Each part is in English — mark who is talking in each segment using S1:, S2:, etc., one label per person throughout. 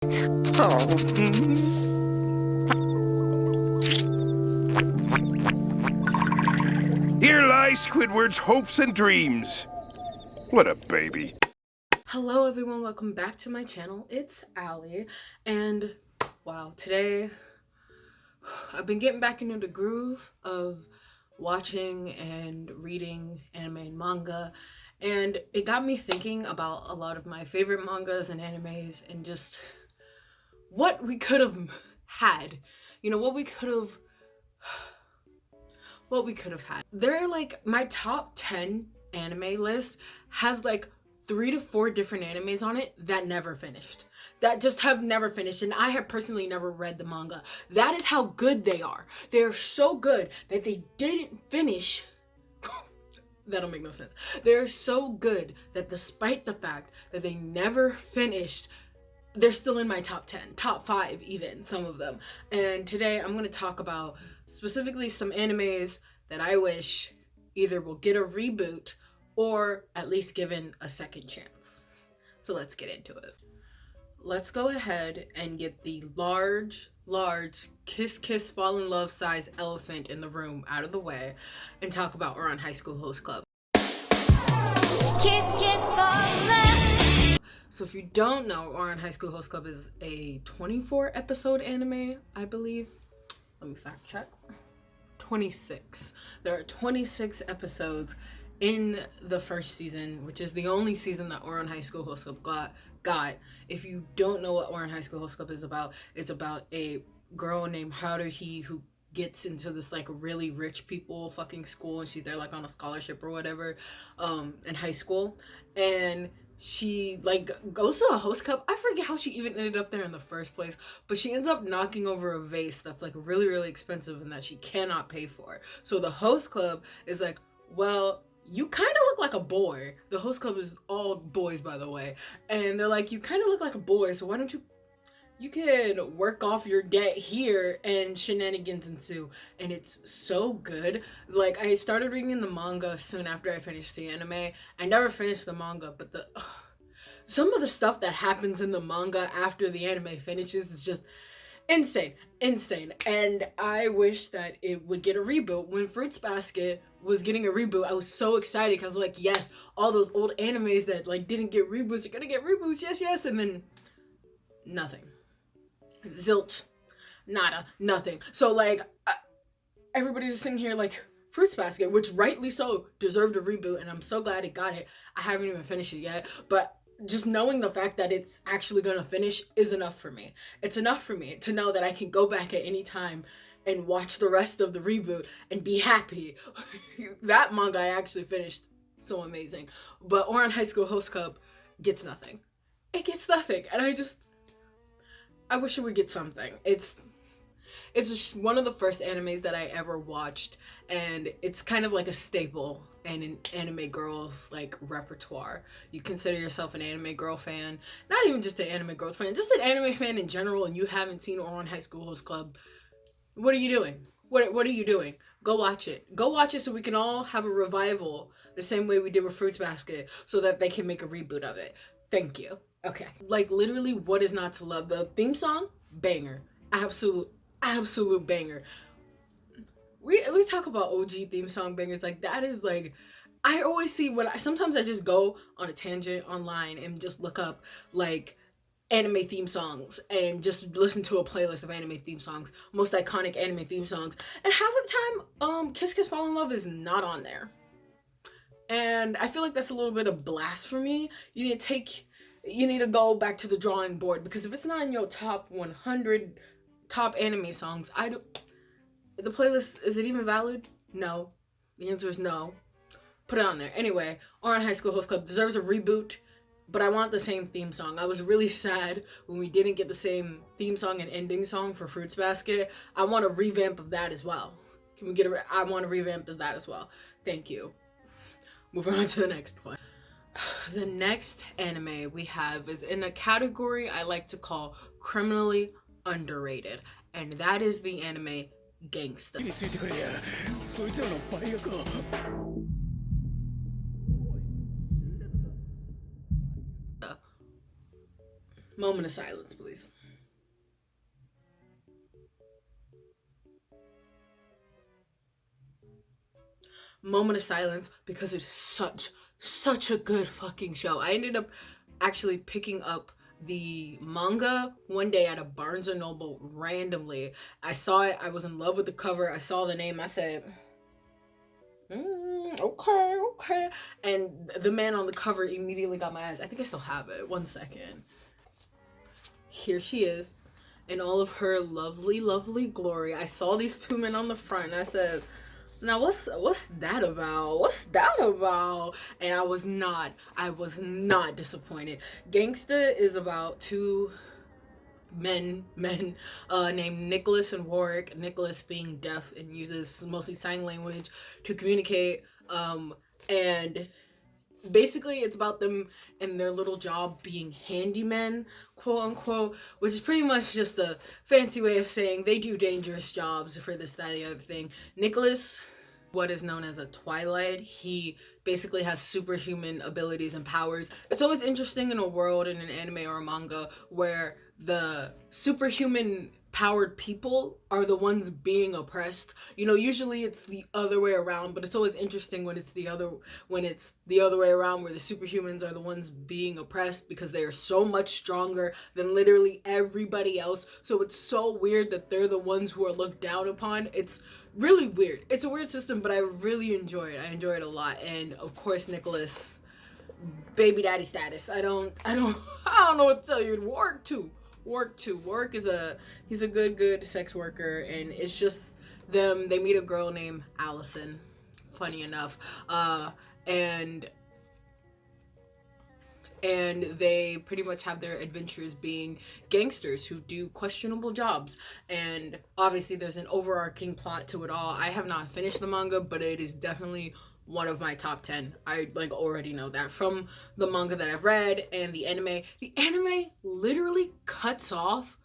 S1: Here lie Squidward's hopes and dreams. What a baby.
S2: Hello everyone, welcome back to my channel. It's Allie, and wow, today I've been getting back into the groove of watching and reading anime and manga, and it got me thinking about a lot of my favorite mangas and animes and just what we could have had. You know, what we could have had. They're like, my top 10 anime list has like 3 to 4 different animes on it that never finished. That just have never finished, and I have personally never read the manga. That is how good they are. They're so good that they didn't finish. That'll make no sense. They're so good that despite the fact that they never finished, they're still in my top 10, top 5 even, some of them. And today I'm going to talk about specifically some animes that I wish either will get a reboot or at least given a second chance. So let's get into it. Let's go ahead and get the large kiss kiss fall in love size elephant in the room out of the way and talk about Ouran High School Host Club.
S3: Kiss kiss fall in love.
S2: So if you don't know, Ouran High School Host Club is a 24 episode anime, I believe. Let me fact check. 26. There are 26 episodes in the first season, which is the only season that Ouran High School Host Club got. If you don't know what Ouran High School Host Club is about, it's about a girl named Haruhi who gets into this like really rich people fucking school, and she's there like on a scholarship or whatever in high school, and she like goes to a host club. I forget how she even ended up there in the first place, but she ends up knocking over a vase that's like really expensive and that she cannot pay for. So the host club is like, well, you kind of look like a boy. The host club is all boys, by the way, and they're like, you kind of look like a boy, so why don't you can work off your debt here, and shenanigans ensue. And it's so good. Like, I started reading the manga soon after I finished the anime. I never finished the manga, but some of the stuff that happens in the manga after the anime finishes is just insane. And I wish that it would get a reboot. When Fruits Basket was getting a reboot, I was so excited because I was like, yes, all those old animes that like didn't get reboots are gonna get reboots, yes. And then nothing. Zilch, nada, nothing. So like everybody's sitting here like, Fruits Basket, which rightly so deserved a reboot, and I'm so glad it got it. I haven't even finished it yet, but just knowing the fact that it's actually gonna finish is enough for me. It's enough for me to know that I can go back at any time and watch the rest of the reboot and be happy. That manga I actually finished, so amazing. But Ouran High School Host Club gets nothing. It gets nothing, and I wish it would get something. It's just one of the first animes that I ever watched, and it's kind of like a staple in an anime girl's like repertoire. You consider yourself an anime girl fan, not even just an anime girl fan, just an anime fan in general, and you haven't seen Ouran High School Host Club, what are you doing? What are you doing? Go watch it. Go watch it so we can all have a revival the same way we did with Fruits Basket, so that they can make a reboot of it. Thank you. Okay. Like, literally, what is not to love? The theme song, banger. Absolute banger. We talk about OG theme song bangers, like that is like, I always see sometimes I just go on a tangent online and just look up like anime theme songs and just listen to a playlist of anime theme songs, most iconic anime theme songs, and half of the time Kiss Kiss Fall in Love is not on there, and I feel like that's a little bit of blasphemy. You need to go back to the drawing board, because if it's not in your top 100 top anime songs, the playlist, is it even valid? No. The answer is no. Put it on there. Anyway, Ouran High School Host Club deserves a reboot, but I want the same theme song. I was really sad when we didn't get the same theme song and ending song for Fruits Basket. I want a revamp of that as well. Can we get I want a revamp of that as well. Thank you. Moving on to the next one. The next anime we have is in a category I like to call criminally underrated, and that is the anime Gangsta. Moment of silence, please. Moment of silence, because it's such a good fucking show. I ended up actually picking up the manga one day at a Barnes & Noble randomly. I saw it, I was in love with the cover, I saw the name, I said, okay. And the man on the cover immediately got my eyes. I think I still have it. One second. Here she is in all of her lovely, lovely glory. I saw these two men on the front and I said, now what's that about? What's that about? And I was not disappointed. Gangsta is about two men named Nicholas and Warwick. Nicholas being deaf and uses mostly sign language to communicate. And basically it's about them and their little job being handymen, quote unquote, which is pretty much just a fancy way of saying they do dangerous jobs for this, that, and the other thing. Nicholas, what is known as a Twilight, he basically has superhuman abilities and powers. It's always interesting in a world, in an anime or a manga, where the superhuman powered people are the ones being oppressed. You know, usually it's the other way around, but it's always interesting when it's the other way around, where the superhumans are the ones being oppressed because they are so much stronger than literally everybody else. So it's so weird that they're the ones who are looked down upon. It's really weird. It's a weird system, but I really enjoy it. I enjoy it a lot. And of course, Nicholas, baby daddy status. I don't know what to tell you. Warwick is he's a good sex worker, and it's just them. They meet a girl named Allison, funny enough, and they pretty much have their adventures being gangsters who do questionable jobs. And obviously there's an overarching plot to it all. I have not finished the manga, but it is definitely one of my top 10. I already know that from the manga that I've read and the anime. The anime literally cuts off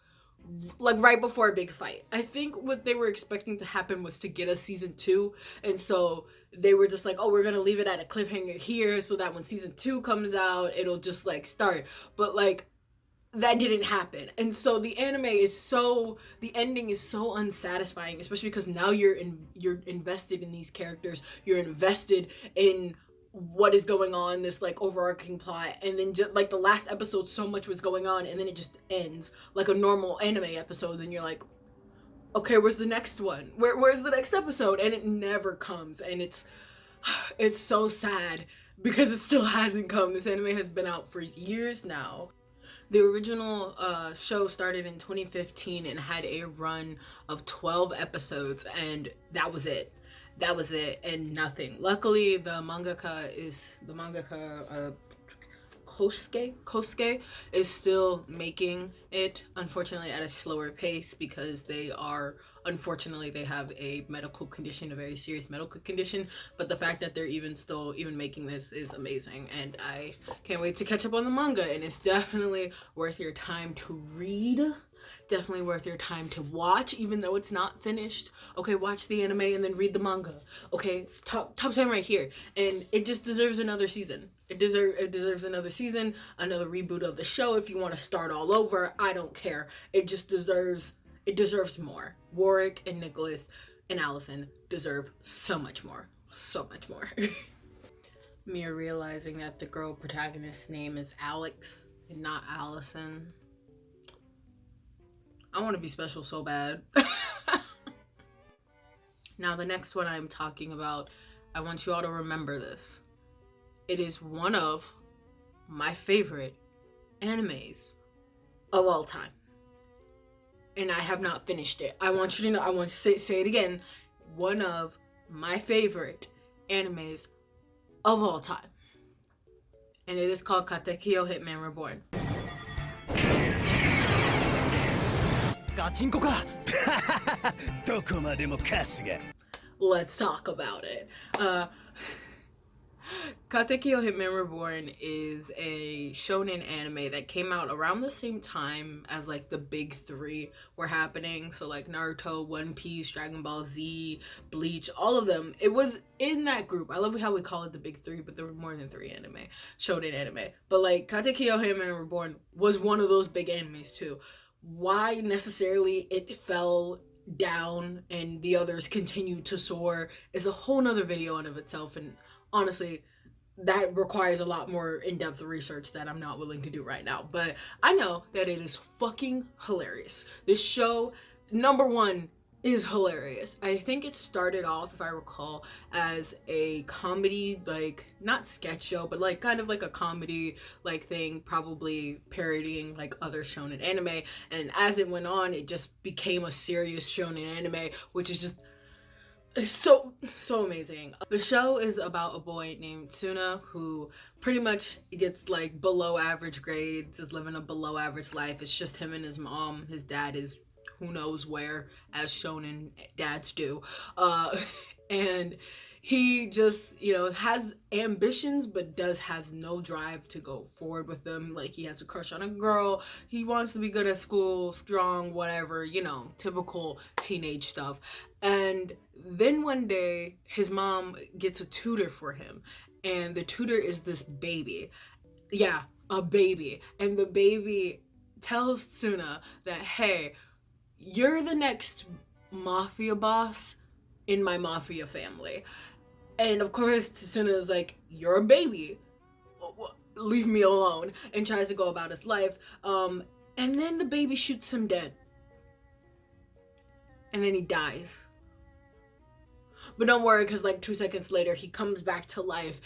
S2: right before a big fight. I think what they were expecting to happen was to get a season 2, and so they were just like, oh, we're gonna leave it at a cliffhanger here so that when season 2 comes out, it'll just start. But that didn't happen, and so the ending is so unsatisfying, especially because now you're invested in these characters, you're invested in what is going on, this overarching plot, and then just the last episode, so much was going on, and then it just ends like a normal anime episode, and you're like, okay, where's the next one? Where's the next episode? And it never comes, and it's so sad because it still hasn't come. This anime has been out for years now. The original show started in 2015 and had a run of 12 episodes, and that was it. And nothing. Luckily, the mangaka Kosuke is still making it, unfortunately at a slower pace, because they have a medical condition, a very serious medical condition. But the fact that they're even making this is amazing, and I can't wait to catch up on the manga. And it's definitely worth your time to read, definitely worth your time to watch, even though it's not finished. Okay, watch the anime and then read the manga. Okay, top 10 right here. And it just deserves another season. It deserves another season, another reboot of the show. If you want to start all over, I don't care. It deserves more. Warwick and Nicholas and Allison deserve so much more. Mia realizing that the girl protagonist's name is Alex and not Allison. I want to be special so bad. Now, the next one I'm talking about, I want you all to remember this. It is one of my favorite animes of all time. And I have not finished it. I want you to know, I want to say it again. One of my favorite animes of all time. And it is called Katekyo Hitman Reborn. Let's talk about it. Katekyo Hitman Reborn is a shonen anime that came out around the same time as like the big three were happening. So like Naruto, One Piece, Dragon Ball Z, Bleach, all of them. It was in that group. I love how we call it the big three, but there were more than three shonen anime. But like Katekyo Hitman Reborn was one of those big animes too. Why necessarily it fell down and the others continue to soar is a whole nother video in of itself, and honestly that requires a lot more in-depth research that I'm not willing to do right now. But I know that it is fucking hilarious. This show, number one, is hilarious. I think it started off, if I recall, as a comedy, like not sketch show, but like kind of like a comedy like thing, probably parodying like other shonen anime. And as it went on, it just became a serious shonen anime, which is just so amazing. The show is about a boy named Tsuna who pretty much gets like below average grades, is living a below average life. It's just him and his mom. His dad is who knows where, as shonen dads do. And he just, you know, has ambitions but has no drive to go forward with them. Like, he has a crush on a girl, he wants to be good at school, strong, whatever, you know, typical teenage stuff. And then one day his mom gets a tutor for him, and the tutor is this baby. Yeah, a baby. And the baby tells Tsuna that, hey, you're the next mafia boss in my mafia family. And of course Tsuna is like, you're a baby, leave me alone, and tries to go about his life. And then the baby shoots him dead, and then he dies. But don't worry, because like 2 seconds later he comes back to life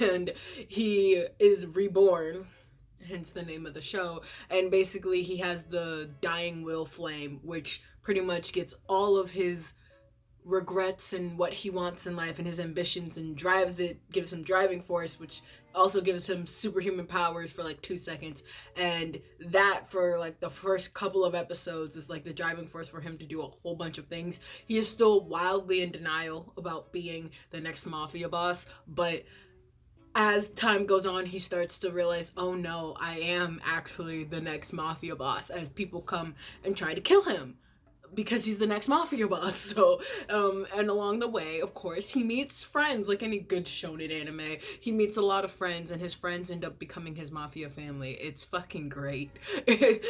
S2: and he is reborn, hence the name of the show. And basically he has the dying will flame, which pretty much gets all of his regrets and what he wants in life and his ambitions and drives it, gives him driving force, which also gives him superhuman powers for like 2 seconds. And that, for like the first couple of episodes, is like the driving force for him to do a whole bunch of things. He is still wildly in denial about being the next mafia boss, but as time goes on, he starts to realize, oh no, I am actually the next mafia boss, as people come and try to kill him because he's the next mafia boss. So, and along the way, of course, he meets friends, like any good shonen anime. He meets a lot of friends, and his friends end up becoming his mafia family. It's fucking great. The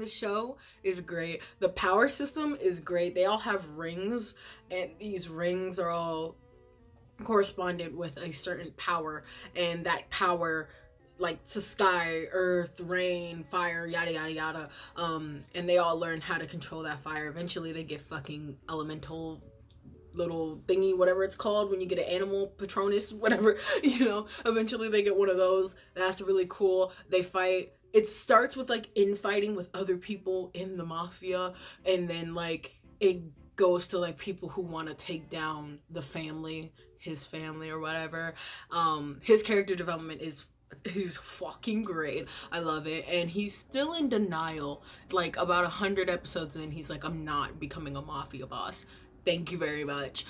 S2: show is great. The power system is great. They all have rings, and these rings are all correspondent with a certain power, and that power, like to sky, earth, rain, fire, yada yada yada, and they all learn how to control that fire. Eventually they get fucking elemental little thingy, whatever it's called when you get an animal, Patronus, whatever, you know. Eventually they get one of those. That's really cool. They fight. It starts with like infighting with other people in the mafia, and then like it goes to like people who want to take down the family, his family or whatever. His character development is, he's fucking great. I love it. And he's still in denial. Like about 100 episodes in, he's like, I'm not becoming a mafia boss, thank you very much.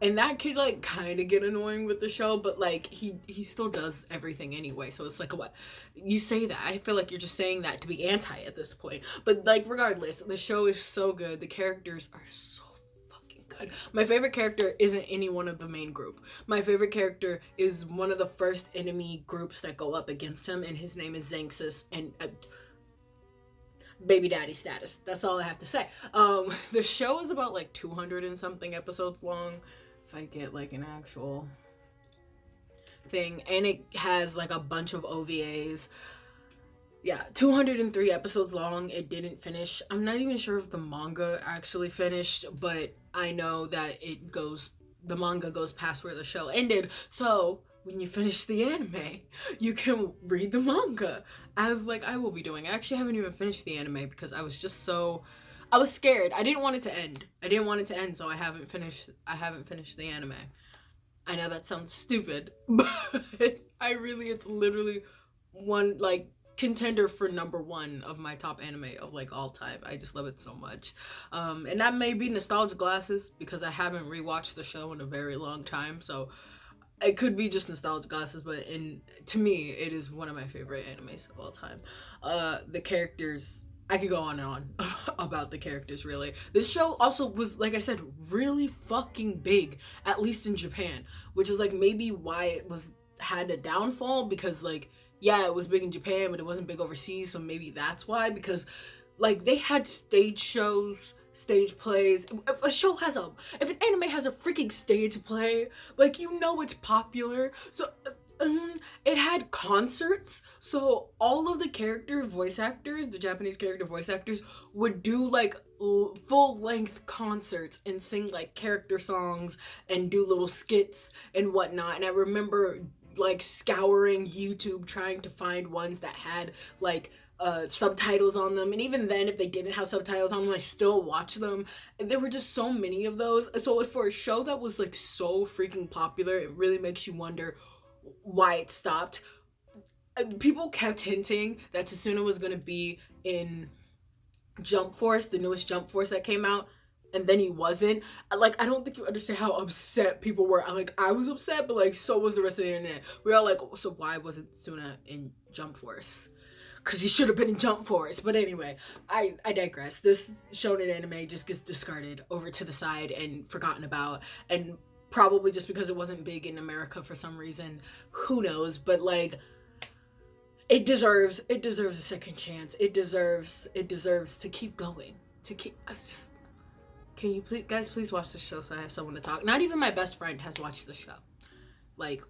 S2: And that could like kind of get annoying with the show, but like he still does everything anyway. So it's like, what you say that, I feel like you're just saying that to be anti at this point. But like regardless, the show is so good. The characters are so fucking good. My favorite character isn't any one of the main group. My favorite character is one of the first enemy groups that go up against him, and his name is Xanxus, and baby daddy status. That's all I have to say. The show is about like 200 and something episodes long, if I get like an actual thing, and it has like a bunch of OVAs. Yeah, 203 episodes long. It didn't finish. I'm not even sure if the manga actually finished, but I know that the manga goes past where the show ended. So when you finish the anime, you can read the manga, as like I will be doing. I actually haven't even finished the anime because I was scared. I didn't want it to end. So I haven't finished the anime. I know that sounds stupid, but it's literally one like contender for #1 of my top anime of like all time. I just love it so much. And that may be nostalgia glasses because I haven't rewatched the show in a very long time, so it could be just nostalgia glasses, but to me it is one of my favorite animes of all time. The characters, I could go on and on about the characters, really. This show also was, like I said, really fucking big, at least in Japan, which is like maybe why it had a downfall, because like, yeah, it was big in Japan, but it wasn't big overseas, so maybe that's why, because like they had stage shows, stage plays. If an anime has a freaking stage play, like, you know it's popular. So it had concerts, so all of the the Japanese character voice actors would do like full-length concerts and sing like character songs and do little skits and whatnot. And I remember like scouring YouTube trying to find ones that had like subtitles on them, and even then, if they didn't have subtitles on them, I still watch them. And there were just so many of those. So for a show that was like so freaking popular, it really makes you wonder why it stopped. People kept hinting that Sasuna was gonna be in Jump Force, the newest Jump Force that came out, and then he wasn't. Like, I don't think you understand how upset people were. Like, I was upset, but like, so was the rest of the internet. We were all like, so why wasn't Suna in Jump Force? Because he should have been in Jump Force. But anyway, I digress. This shonen anime just gets discarded over to the side and forgotten about, and probably just because it wasn't big in America for some reason. Who knows? But like, it deserves a second chance. It deserves to keep going. Can you please watch the show so I have someone to talk. Not even my best friend has watched the show. Like,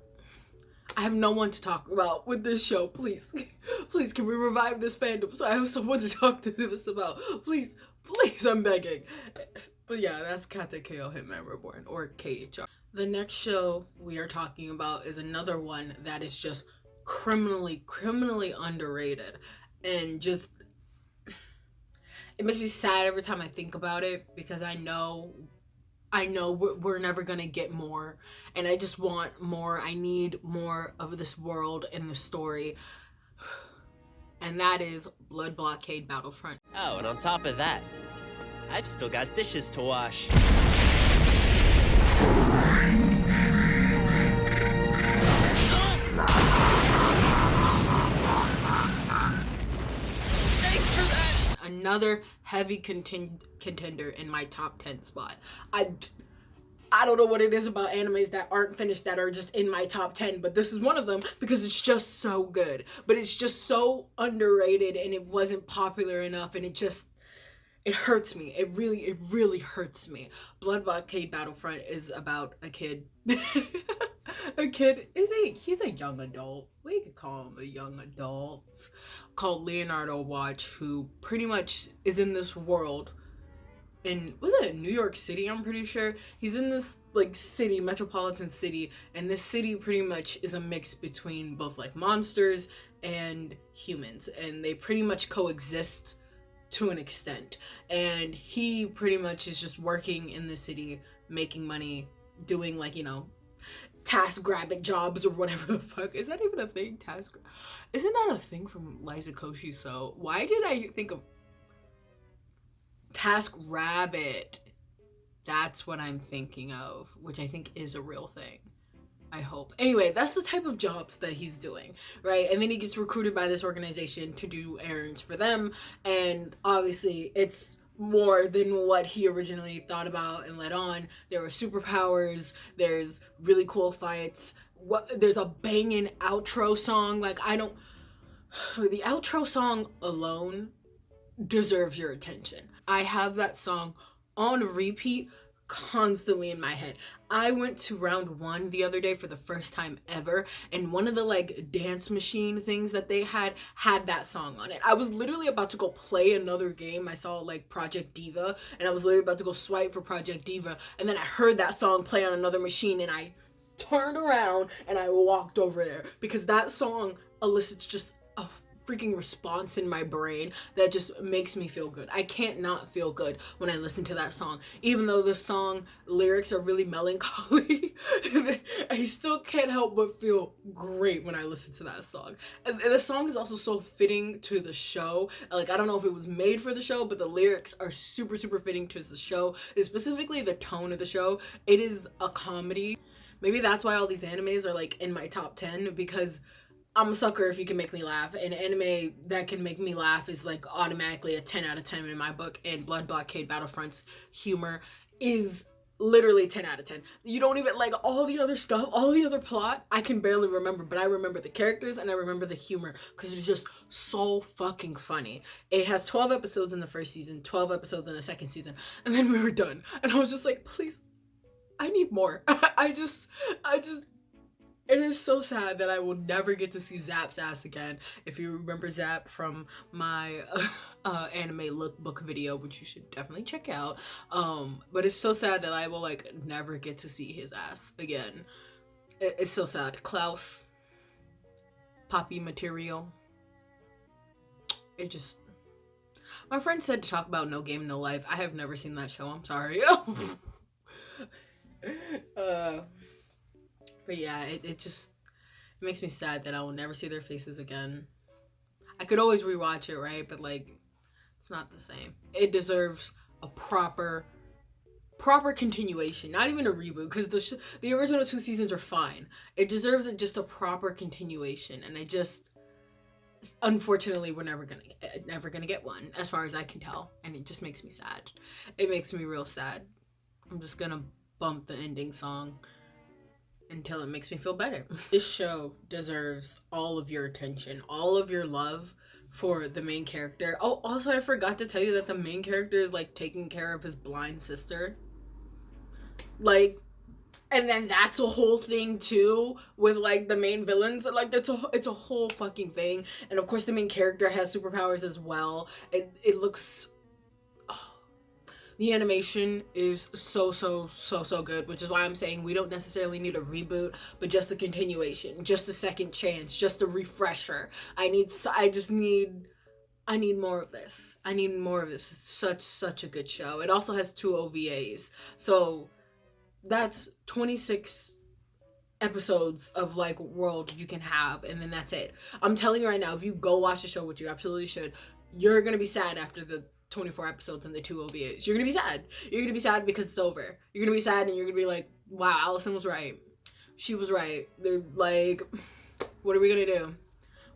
S2: I have no one to talk about with this show. Please, please, can we revive this fandom so I have someone to talk to this about? Please, I'm begging. But yeah, that's Katekyo Hitman Reborn, or KHR. The next show we are talking about is another one that is just criminally underrated, and just, it makes me sad every time I think about it, because I know we're never gonna get more, and I just want more. I need more of this world and the story, and that is Blood Blockade Battlefront.
S4: Oh, and on top of that, I've still got dishes to wash. Thanks for that!
S2: Another heavy contender in my top 10 spot. I don't know what it is about animes that aren't finished that are just in my top 10, but this is one of them because it's just so good. But it's just so underrated, and it wasn't popular enough, and it hurts me. It really hurts me. Blood Blockade Battlefront is about a kid. He's a young adult. We could call him a young adult. Called Leonardo Watch, who pretty much is in this world was it New York City, I'm pretty sure. He's in this like city, metropolitan city, and this city pretty much is a mix between both like monsters and humans, and they pretty much coexist to an extent. And he pretty much is just working in the city, making money, doing like, task rabbit jobs or whatever the fuck. Is that even a thing? Isn't that a thing from Liza Koshy? So why did I think of Task Rabbit? That's what I'm thinking of, which I think is a real thing. I hope. Anyway, that's the type of jobs that he's doing, right? And then he gets recruited by this organization to do errands for them, and obviously it's more than what he originally thought about and let on. There are superpowers, there's really cool fights, there's a banging outro song. Like, the outro song alone deserves your attention. I have that song on repeat constantly in my head. I went to round 1 the other day for the first time ever, and one of the like dance machine things that they had that song on it. I was literally about to go play another game. I saw like Project Diva, and I was literally about to go swipe for Project Diva, and then I heard that song play on another machine, and I turned around and I walked over there because that song elicits just a freaking response in my brain that just makes me feel good. I can't not feel good when I listen to that song. Even though the song lyrics are really melancholy, I still can't help but feel great when I listen to that song. And the song is also so fitting to the show. Like, I don't know if it was made for the show, but the lyrics are super, super fitting to the show. Specifically the tone of the show. It is a comedy. Maybe that's why all these animes are like in my top 10, because I'm a sucker if you can make me laugh. And anime that can make me laugh is like automatically a 10 out of 10 in my book. And Blood Blockade Battlefront's humor is literally 10 out of 10. You don't even like all the other stuff, all the other plot, I can barely remember, but I remember the characters and I remember the humor because it's just so fucking funny. It has 12 episodes in the first season, 12 episodes in the second season, and then we were done. And I was just like, please, I need more. I just it is so sad that I will never get to see Zap's ass again. If you remember Zap from my anime lookbook video, which you should definitely check out. But it's so sad that I will like never get to see his ass again. It's so sad. Klaus, Poppy Material. It just... My friend said to talk about No Game, No Life. I have never seen that show. I'm sorry. But yeah, it just makes me sad that I will never see their faces again. I could always rewatch it, right? But like, it's not the same. It deserves a proper continuation, not even a reboot, because the original 2 seasons are fine. It deserves just a proper continuation, and I just, unfortunately, we're never gonna get one, as far as I can tell, and it just makes me sad. It makes me real sad. I'm just gonna bump the ending song until it makes me feel better. This show deserves all of your attention, all of your love for the main character. Oh, also I forgot to tell you that the main character is like taking care of his blind sister. Like, and then that's a whole thing too with like the main villains. Like it's a whole fucking thing. And of course the main character has superpowers as well. It looks... The animation is so good, which is why I'm saying we don't necessarily need a reboot, but just a continuation, just a second chance, just a refresher. I need more of this. I need more of this. It's such a good show. It also has 2 OVAs. So that's 26 episodes of like world you can have, and then that's it. I'm telling you right now, if you go watch the show, which you absolutely should, you're gonna be sad after the 24 episodes and the 2 OVAs. You're gonna be sad. You're gonna be sad because it's over. You're gonna be sad and you're gonna be like, wow, Allison was right. She was right. They're like, what are we gonna do?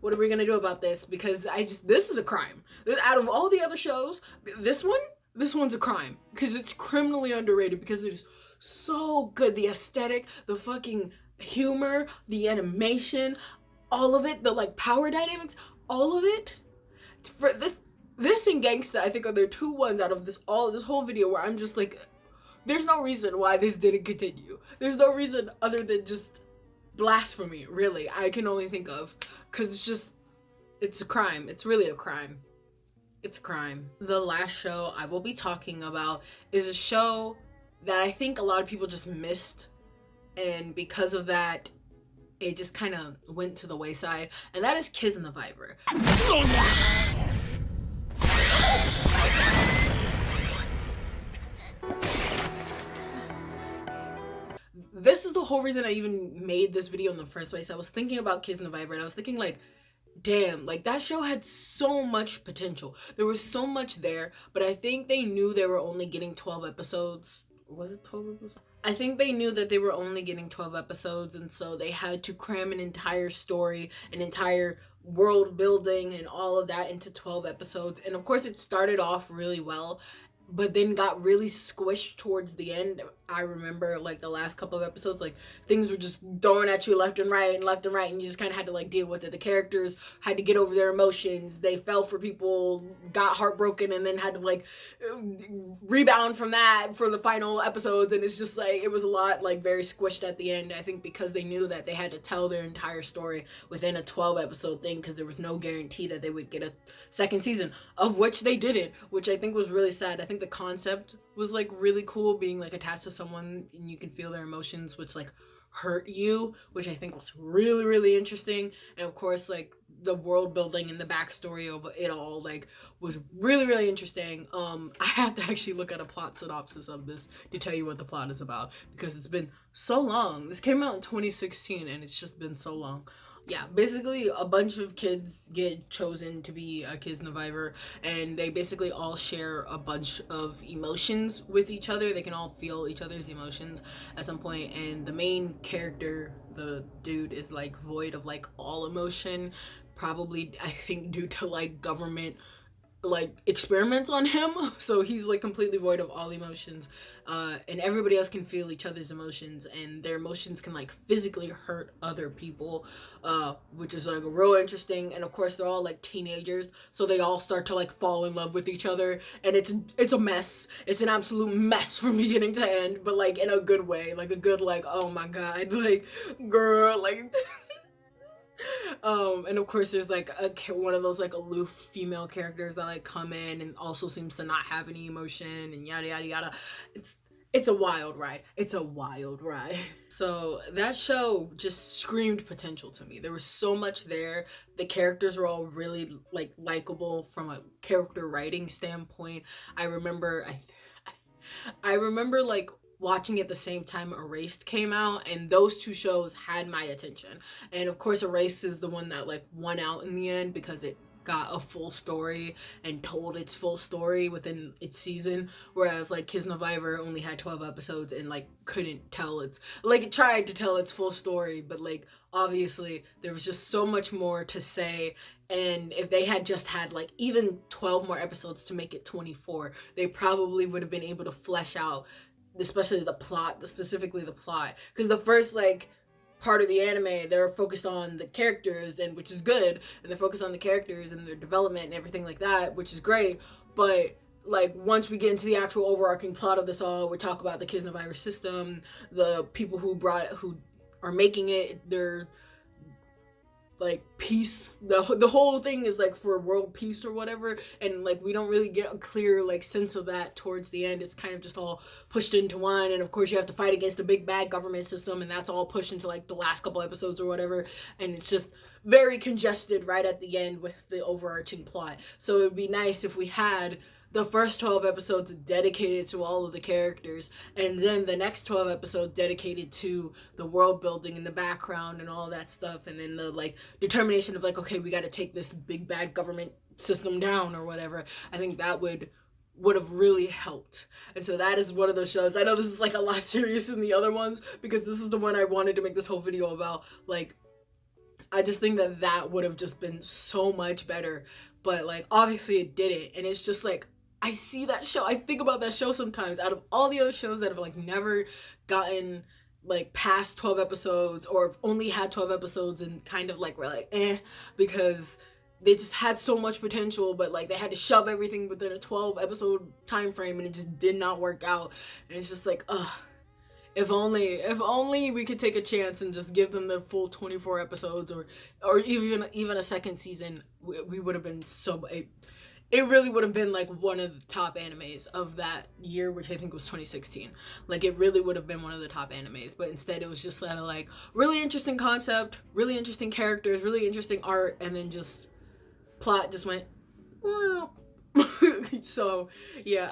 S2: What are we gonna do about this? Because this is a crime. Out of all the other shows, this one's a crime. Because it's criminally underrated because it is so good. The aesthetic, the fucking humor, the animation, all of it, the like power dynamics, all of it. For this and Gangsta, I think, are the 2 ones out of this whole video where I'm just like, there's no reason why this didn't continue. There's no reason other than just blasphemy, really, I can only think of. Because it's a crime. It's really a crime. It's a crime. The last show I will be talking about is a show that I think a lot of people just missed. And because of that, it just kind of went to the wayside. And that is Kiss and the Viper. This is the whole reason I even made this video in the first place. I was thinking about Kiss and the Viper and I was thinking like, damn, like that show had so much potential. There was so much there, but I think they knew they were only getting 12 episodes. Was it 12 episodes? I think they knew that they were only getting 12 episodes, and so they had to cram an entire story, an entire world building and all of that into 12 episodes. And of course it started off really well, but then got really squished towards the end. I remember like the last couple of episodes, like things were just thrown at you left and right, and you just kind of had to like deal with it. The characters had to get over their emotions. They fell for people, got heartbroken, and then had to like rebound from that for the final episodes. And it's just like, it was a lot like very squished at the end. I think because they knew that they had to tell their entire story within a 12 episode thing, because there was no guarantee that they would get a second season, of which they didn't, which I think was really sad. I think the concept was like really cool, being like attached to someone and you can feel their emotions, which like hurt you, which I think was really, really interesting. And of course, like, the world building and the backstory of it all, like, was really, really interesting. I have to actually look at a plot synopsis of this to tell you what the plot is about, because it's been so long. This came out in 2016 and it's just been so long. Yeah, basically a bunch of kids get chosen to be a Kisnaviver, and they basically all share a bunch of emotions with each other. They can all feel each other's emotions at some point, and the main character, the dude, is like void of like all emotion, probably I think due to like government like experiments on him. So he's like completely void of all emotions, and everybody else can feel each other's emotions, and their emotions can like physically hurt other people, which is like real interesting. And of course they're all like teenagers, so they all start to like fall in love with each other, and it's a mess. It's an absolute mess from beginning to end, but like in a good way, like a good, like, oh my god, like, girl, like and of course there's like one of those like aloof female characters that like come in and also seems to not have any emotion, and yada yada yada. It's a wild ride. It's a wild ride. So that show just screamed potential to me. There was so much there. The characters were all really like likable from a character writing standpoint. I remember like watching at the same time Erased came out, and those two shows had my attention. And of course Erased is the one that like won out in the end, because it got a full story and told its full story within its season, whereas like Kisnaviver only had 12 episodes and like couldn't tell its, like, it tried to tell its full story, but like obviously there was just so much more to say. And if they had just had like even 12 more episodes to make it 24, they probably would have been able to flesh out especially the plot, specifically the plot, because the first like part of the anime, they're focused on the characters, and which is good, and they're focused on the characters and their development and everything like that, which is great. But like once we get into the actual overarching plot of this all, we talk about the Kisnaviver system, the people who are making it, they're like peace, the whole thing is like for world peace or whatever, and like we don't really get a clear like sense of that towards the end. It's kind of just all pushed into one, and of course you have to fight against the big bad government system, and that's all pushed into like the last couple episodes or whatever, and it's just very congested right at the end with the overarching plot. So it would be nice if we had the first 12 episodes dedicated to all of the characters, and then the next 12 episodes dedicated to the world building and the background and all that stuff, and then the like determination of like, okay, we got to take this big bad government system down or whatever. I think that would have really helped. And so that is one of those shows. I know this is like a lot serious than the other ones, because this is the one I wanted to make this whole video about. Like, I just think that would have just been so much better, but like obviously it didn't. And it's just like, I see that show, I think about that show sometimes. Out of all the other shows that have like never gotten like past 12 episodes, or only had 12 episodes and kind of like we're like because they just had so much potential, but like they had to shove everything within a 12 episode time frame, and it just did not work out. And it's just like, if only we could take a chance and just give them the full 24 episodes, or even a second season, we would have been so. It really would have been like one of the top animes of that year, which I think was 2016. Like, it really would have been one of the top animes, but instead it was just kind of like really interesting concept, really interesting characters, really interesting art, and then just plot just went so yeah,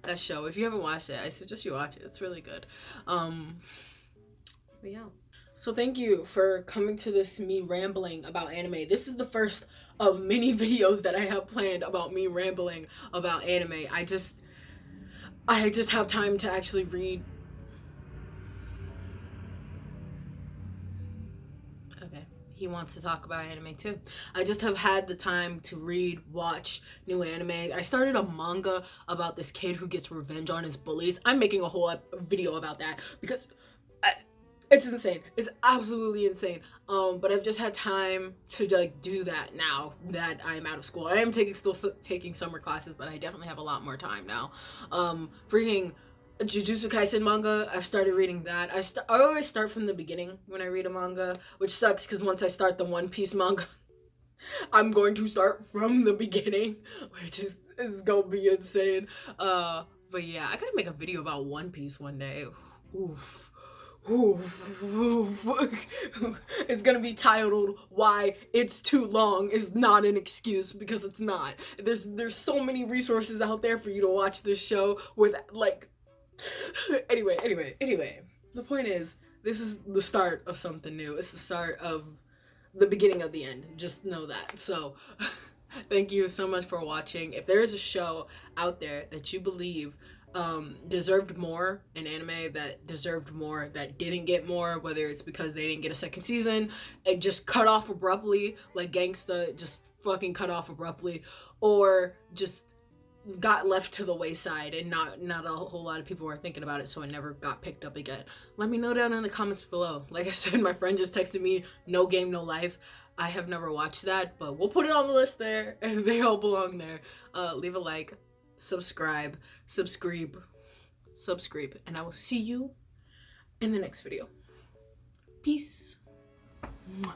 S2: that show, if you haven't watched it, I suggest you watch it. It's really good. But yeah. So thank you for coming to this me rambling about anime. This is the first of many videos that I have planned about me rambling about anime. I just have time to actually read. Okay, he wants to talk about anime too. I just have had the time to read, watch new anime. I started a manga about this kid who gets revenge on his bullies. I'm making a whole video about that because it's insane. It's absolutely insane. But I've just had time to like do that now that I'm out of school. I am still taking summer classes, but I definitely have a lot more time now. Freaking Jujutsu Kaisen manga, I've started reading that. I always start from the beginning when I read a manga, which sucks because once I start the One Piece manga, I'm going to start from the beginning, which is gonna be insane. But yeah, I gotta make a video about One Piece one day. Oof. it's gonna be titled "Why It's Too Long Is Not an Excuse," because it's not. There's so many resources out there for you to watch this show with, like, anyway. The point is, this is the start of something new. It's the start of the beginning of the end. Just know that. So thank you so much for watching. If there is a show out there that you believe deserved more, an anime that deserved more, that didn't get more, whether it's because they didn't get a second season, it just cut off abruptly, like Gangsta just fucking cut off abruptly, or just got left to the wayside and not a whole lot of people were thinking about it, so it never got picked up again, let me know down in the comments below. Like I said, my friend just texted me, No Game No Life. I have never watched that, but we'll put it on the list there, and they all belong there. Leave a like, subscribe, and I will see you in the next video. Peace. Mwah.